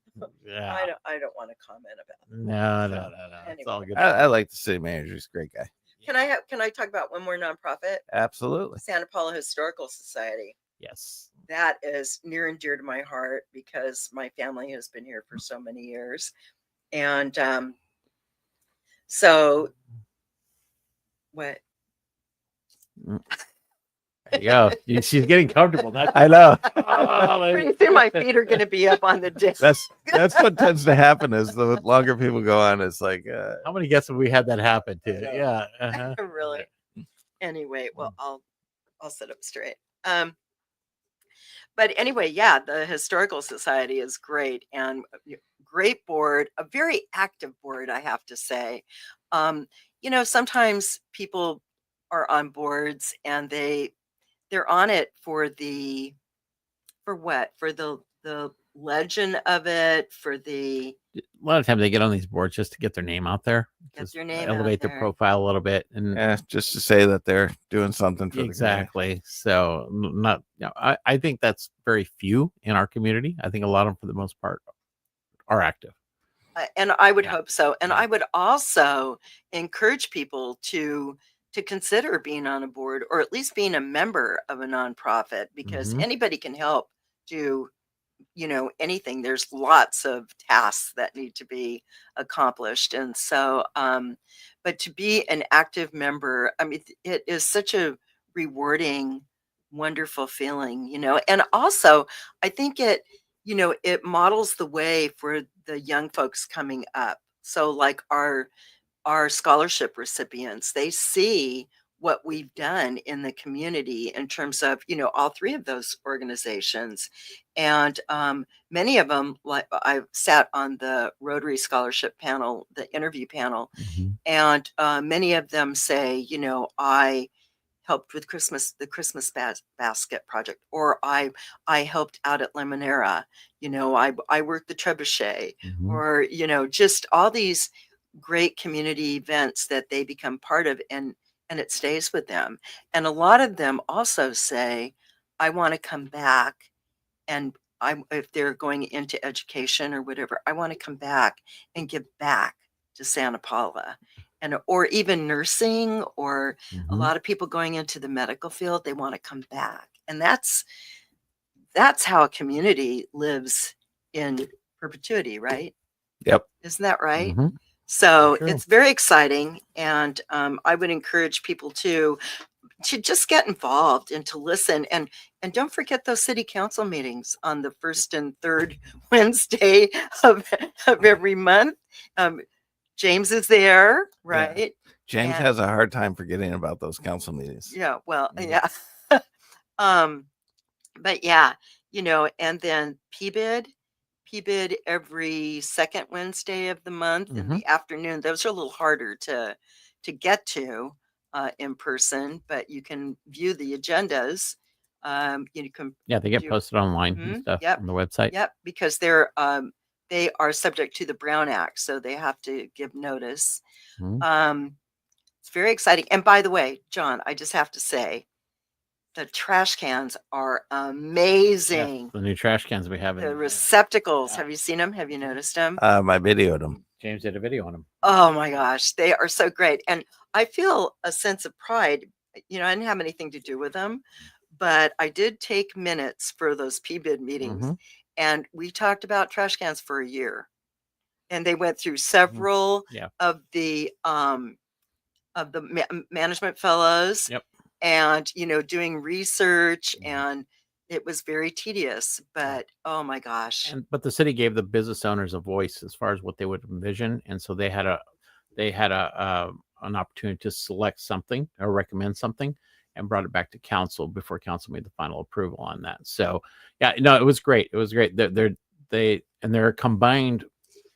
Yeah. I don't want to comment about that. No. It's all good. I like the city manager. He's a great guy. Can I talk about one more nonprofit? Absolutely. Santa Paula Historical Society. Yes. That is near and dear to my heart because my family has been here for so many years. And so what? There you go. She's getting comfortable. I know. Pretty soon my feet are going to be up on the desk. That's what tends to happen is the longer people go on, it's like How many guests have we had that happen to? know. Yeah. Uh-huh. Really. Anyway, well, I'll sit up straight. But anyway, yeah, the Historical Society is great and great board, a very active board, I have to say. Sometimes people are on boards and they're on it for the legend of it, for the A lot of times they get on these boards just to get their name out there. Get just their name out elevate their there. profile a little bit. And just to say that they're doing something for exactly. So not, I think that's very few in our community. I think a lot of them, for the most part, are active. and I would Yeah. hope so. And Yeah. I would also encourage people to consider being on a board or at least being a member of a nonprofit because Mhm. anybody can help do anything. There's lots of tasks that need to be accomplished. And so but to be an active member, I mean, it is such a rewarding, wonderful feeling, and also I think it models the way for the young folks coming up. So like our scholarship recipients, they see what we've done in the community in terms of all three of those organizations. And many of them, like I sat on the Rotary Scholarship panel, the interview panel, and many of them say, I helped with the Christmas basket project, or I helped out at Limonera, I worked the trebuchet, Mhm. or just all these great community events that they become part of, and it stays with them. And a lot of them also say, I want to come back and if they're going into education or whatever, I want to come back and give back to Santa Paula, and or even nursing, or a Mhm. lot of people going into the medical field, they want to come back, and that's how a community lives in perpetuity, right? Yep. Isn't that right? Mhm. So True. it's very exciting, and I would encourage people to just get involved and to listen, and don't forget those city council meetings on the first and third Wednesday of every month. Um, James is there, right? James And- has a hard time forgetting about those council meetings. Yeah, well, Mhm. yeah. But yeah, and then PBID every second Wednesday of the month in the afternoon. Those are a little harder to get to in person, but you can view the agendas. You can Yeah, they get do- posted online Mhm, and stuff yep, on the website. Yep, because they are subject to the Brown Act, so they have to give notice. Mhm. It's very exciting. And by the way, John, I just have to say, the trash cans are Yes, amazing. the new trash cans we have in The there. receptacles, Yeah. have you seen them? Have you noticed them? I videoed him. James did a video on them. Oh my gosh, they are so great. And I feel a sense of pride. I didn't have anything to do with them, but I did take minutes for those PBID meetings, Mhm. and we talked about trash cans for a year. And they went through several Yeah. of the management fellows, Yep. and doing research, Mhm. and it was very tedious, but oh my gosh. But the city gave the business owners a voice as far as what they would envision, and so they had an opportunity to select something or recommend something, and brought it back to council before council made the final approval on that. So yeah, no, it was great. It was great. They're combined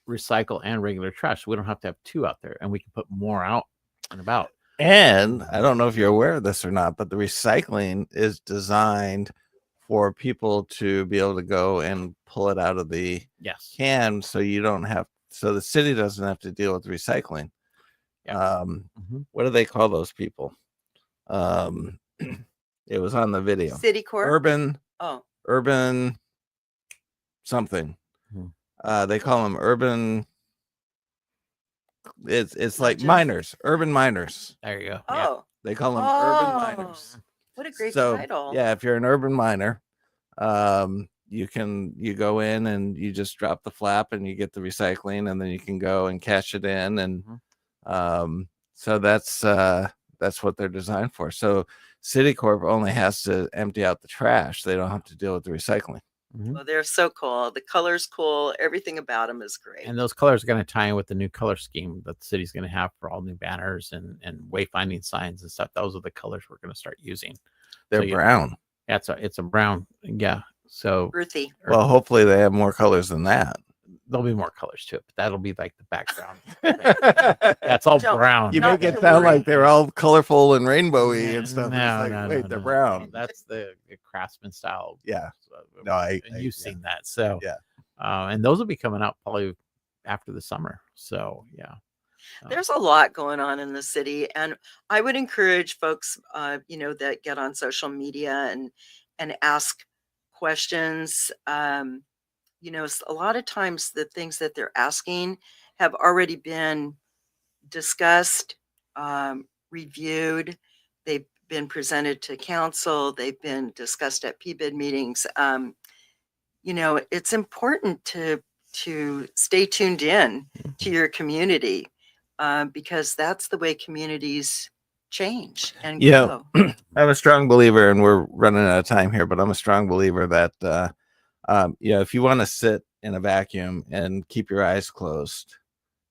recycle and regular trash. So we don't have to have two out there, and we can put more out and about. And I don't know if you're aware of this or not, but the recycling is designed for people to be able to go and pull it out of the Yes. can, so the city doesn't have to deal with recycling. Yeah. What do they call those people? It was on the video. City Corp. Urban something. They call them urban. It's like Legends? miners, urban miners. There you go. Oh, Yeah. They call them urban miners. what a great So title. yeah, if you're an urban miner, you go in and you just drop the flap and you get the recycling, and then you can go and cash it in, and so that's what they're designed for. So City Corp only has to empty out the trash; they don't have to deal with the recycling. Well, they're so cool. The color's cool. Everything about them is great. And those colors are going to tie in with the new color scheme that the city's going to have for all new banners and wayfinding signs and stuff. Those are the colors we're going to start using. They're brown. Yeah, it's a brown. Yeah. So Earthy. Well, hopefully they have more colors than that. there'll be more colors to it, but that'll be like the background. That's all Don't- brown. You Not make it to sound worry. like they're all colorful and rainbowy and stuff. No, It's like, no, wait, no, they're no. brown. That's the craftsman style. Yeah. So, No, I and you've yeah. seen that. So Yeah. And those will be coming out probably after the summer. So yeah. There's a lot going on in the city, and I would encourage folks, that get on social media and ask questions. A lot of times the things that they're asking have already been discussed, reviewed. They've been presented to council. They've been discussed at PBID meetings. It's important to stay tuned in to your community, because that's the way communities change and Yeah. grow. I'm a strong believer, and we're running out of time here, but I'm a strong believer that if you want to sit in a vacuum and keep your eyes closed,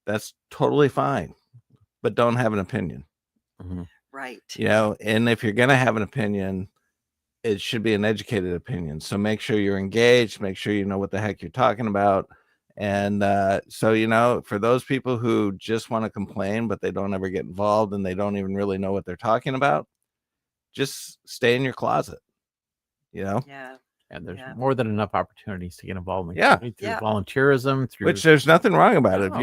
that's totally fine, but don't have an opinion. Right. And if you're gonna have an opinion, it should be an educated opinion. So make sure you're engaged, make sure you know what the heck you're talking about. And so for those people who just want to complain but they don't ever get involved and they don't even really know what they're talking about, just stay in your closet. Yeah. And there's Yeah. more than enough opportunities to get involved in the Yeah. community through Yeah. volunteerism, through Which there's nothing wrong about it. No.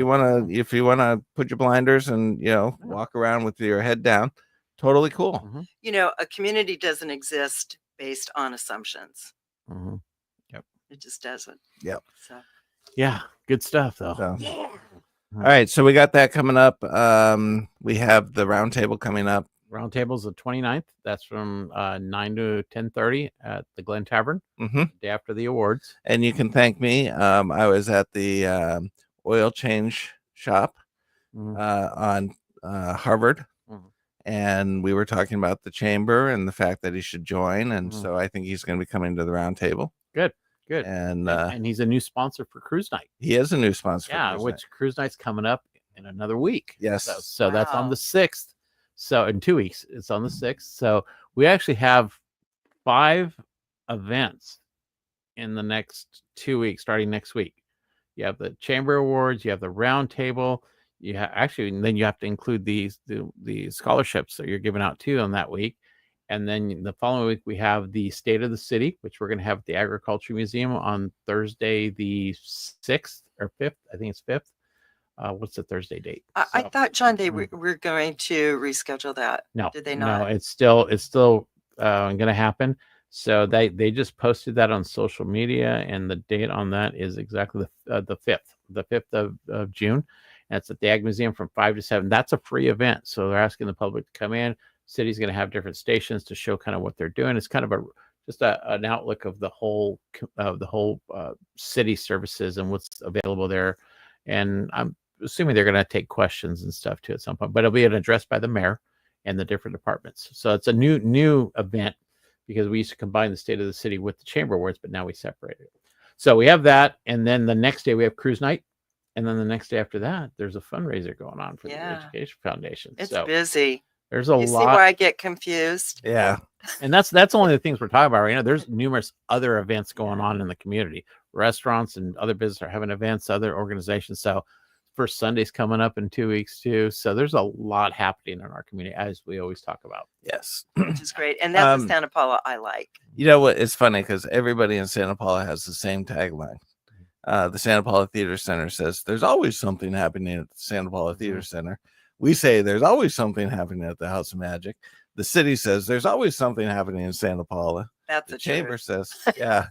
If you wanna put your blinders and walk around with your head down, totally cool. A community doesn't exist based on assumptions. Mhm. It It just doesn't. Yep. So Yeah, good stuff though. So, yeah. all right, so we got that coming up. We have the roundtable coming up. Roundtable's the 29th. That's from 9 to 10:30 at the Glen Tavern, Hmm. day after the awards. And you can thank me. I was at the oil change shop Mhm. on Harvard, Mhm. and we were talking about the chamber and the fact that he should join. And Mhm. so I think he's going to be coming to the roundtable. Good. And He's a new sponsor for Cruise Night. he is a new sponsor. for Yeah, Cruise which Night. Cruise Night's coming up in another week. Yes. So that's on Wow. the 6th. So in 2 weeks, it's on the 6th. So we actually have 5 events in the next 2 weeks, starting next week. You have the Chamber Awards, you have the Round Table, you have actually, and then you have to include the scholarships that you're giving out too on that week. And then the following week, we have the State of the City, which we're going to have at the Agriculture Museum on Thursday, the 6th or 5th. I think it's 5th. What's the Thursday date? I So- thought, John, they Mm. were going to reschedule that. No, Did they No, not? it's still going to happen. So they just posted that on social media, and the date on that is exactly the 5th of June. And it's at the Ag Museum from 5 to 7. That's a free event, so they're asking the public to come in. City's going to have different stations to show kind of what they're doing. It's kind of an outlook of the whole city services and what's available there. And I'm assuming they're going to take questions and stuff too at some point, but it'll be an address by the mayor and the different departments. So it's a new event because we used to combine the State of the City with the Chamber Awards, but now we separate it. So we have that, and then the next day we have Cruise Night, and then the next day after that, there's a fundraiser going on for the Yeah. Education Foundation. It's So busy. there's a You see lot, where I get confused? Yeah. and that's only the things we're talking about right now. There's numerous other events going on in the community. Restaurants and other businesses are having events, other organizations. So First Sunday's coming up in 2 weeks too. So there's a lot happening in our community, as we always talk about. Yes. Which is great. And that's Um, the Santa Paula I like. You know what? It's funny because everybody in Santa Paula has the same tagline. The Santa Paula Theater Center says, "There's always something happening at the Santa Paula Theater Center." We say, "There's always something happening at the House of Magic." The city says, "There's always something happening in Santa Paula." That's The the chamber truth. says, "Yeah."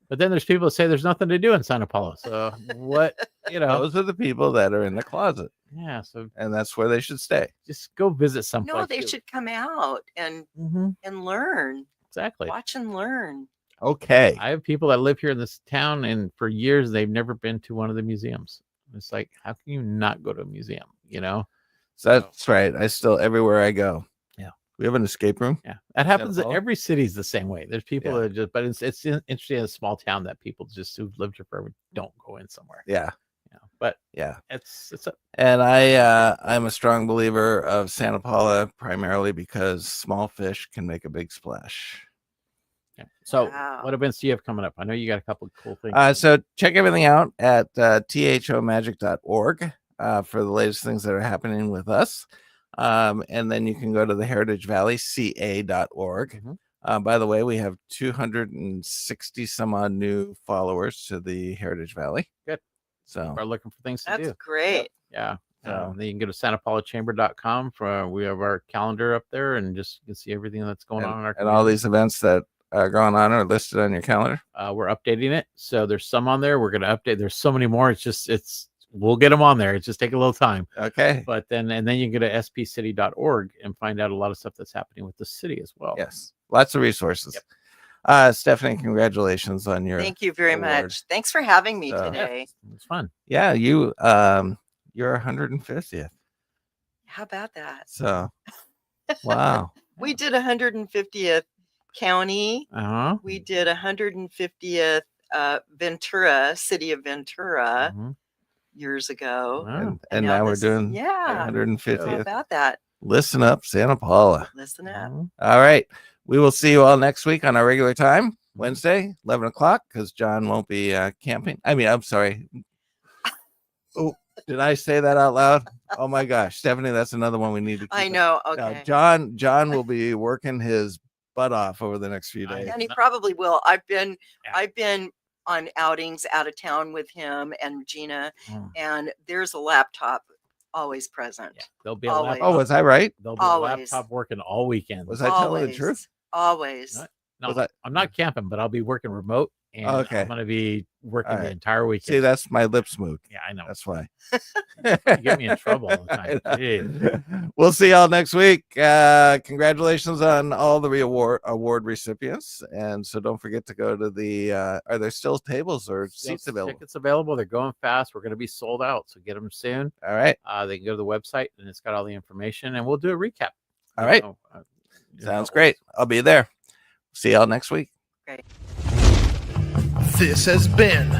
But then there's people that say there's nothing to do in Santa Paula. So what, Those are the people that are in the closet, yeah. So and that's where they should stay. just go visit someplace. No, they too. should come out and Mhm, learn. exactly. Watch and learn. Okay. I have people that live here in this town, and for years they've never been to one of the museums. It's like, how can you not go to a museum? So that's right. I still, everywhere I go. Yeah. We have an escape room. Yeah, that happens. Paula? Every city's the same way. There's people Yeah. that just, but it's interesting in a small town that people just who've lived here forever don't go in somewhere. Yeah. But Yeah. it's And I'm a strong believer of Santa Paula primarily because small fish can make a big splash. yeah. So Wow. what events do you have coming up? I know you got a couple of cool things. So check everything out at thomagic.org for the latest things that are happening with us. And then you can go to the Heritage Valley ca.org. Mhm. By the way, we have 260 some odd new followers to the Heritage Valley. Good. So Are looking for things to That's do. great. Yeah. So- Then you can go to santapaulachamber.com for we have our calendar up there and just you can see everything that's going on in our and all community. these events that are going on are listed on your calendar. We're updating it. So there's some on there. We're going to update. There's so many more. We'll get them on there. It's just take a little time. Okay. But then you can go to spcity.org and find out a lot of stuff that's happening with the city as well. Yes. Lots of resources. Stephanie, congratulations on your Thank you very award. much. Thanks for having me So- today. It's fun. Yeah, you're 150th. How about that? So wow. We did 150th county. Uh-huh. We did 150th Ventura, city of Ventura Mhm. years ago. Wow. And now we're this- doing yeah. How 150th. about that? Listen up, Santa Paula. Listen up. Mhm. All right. We will see you all next week on our regular time, Wednesday, 11 o'clock, because John won't be camping. I'm sorry. Oh, did I say that out loud? Oh my gosh, Stephanie, that's another one we need to keep I up. know. No, Okay. John will be working his butt off over the next few I days. And he probably will. I've been Yeah. on outings out of town with him and Regina, Mm. and there's a laptop always present. Yeah. There'll be a Always. laptop. Oh, was I right? There'll be a Always. laptop working all weekend. Was I telling the truth? Always. No, was I- I'm not camping, but I'll be working remote and Okay. I'm going to be working All the right. entire weekend. See, that's my lips moved. Yeah, I know. That's why. You get me in trouble all the time. Jeez. We'll see y'all next week. Congratulations on all the award recipients. And so don't forget to go to the are there still tables or seats available? Tickets available. They're going fast. We're going to be sold out, so get them soon. All right. They can go to the website, and it's got all the information, and we'll do a recap. All right. Sounds great. I'll be there. See y'all next week. This has been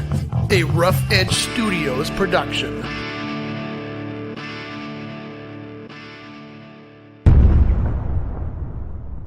a Rough Edge Studios production.